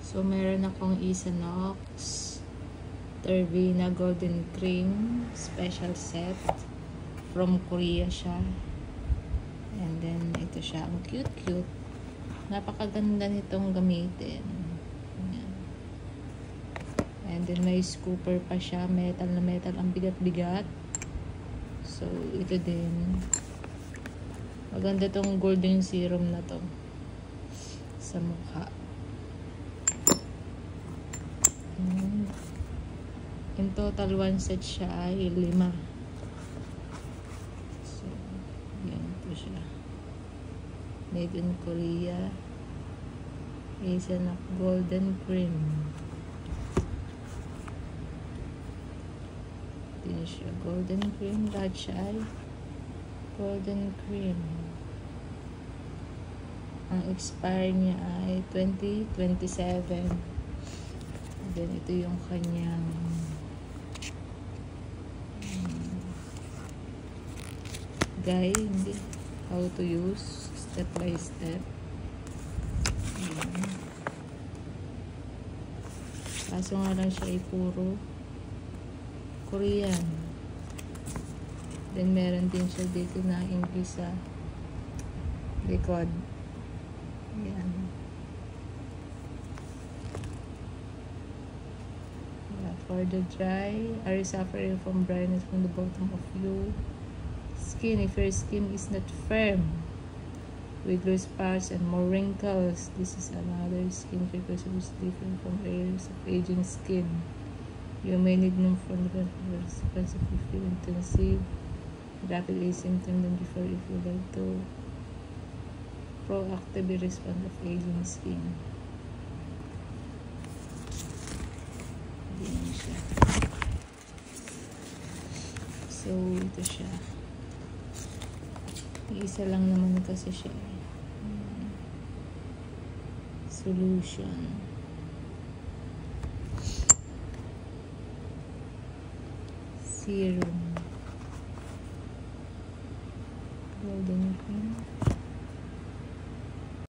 So, meron akong Isanox Tervina Golden Cream special set. From Korea siya. And then, ito siya. Ang cute-cute. Napakaganda nitong gamitin. Ayan. And then, may scooper pa siya. Metal na metal. Ang bigat-bigat. So, ito din. Maganda tong golden serum na to. Sa mukha. In total, one set siya ay 5. So, yan po siya. Made in Korea. Isanox Golden Cream. Yan siya. Golden Cream. Lahat siya ay Golden Cream. Ang expire niya ay 2027. Then, ito yung kanyang guide, how to use step by step. Ayan. Kaso nga lang siya ay puro Korean. Then, meron din siya dito na English sa likod. Ayan. For the dry, are you suffering from dryness from the bottom of your skin? If your skin is not firm, with loose parts and more wrinkles, this is another skin precaution which is different from areas of aging skin. You may need new fundamentals if you feel intensive, rapidly symptom them before if you like to proactively respond of aging skin. Yan siya. So, ito siya. Isa lang naman kasi siya. Solution. Serum. Golden cream.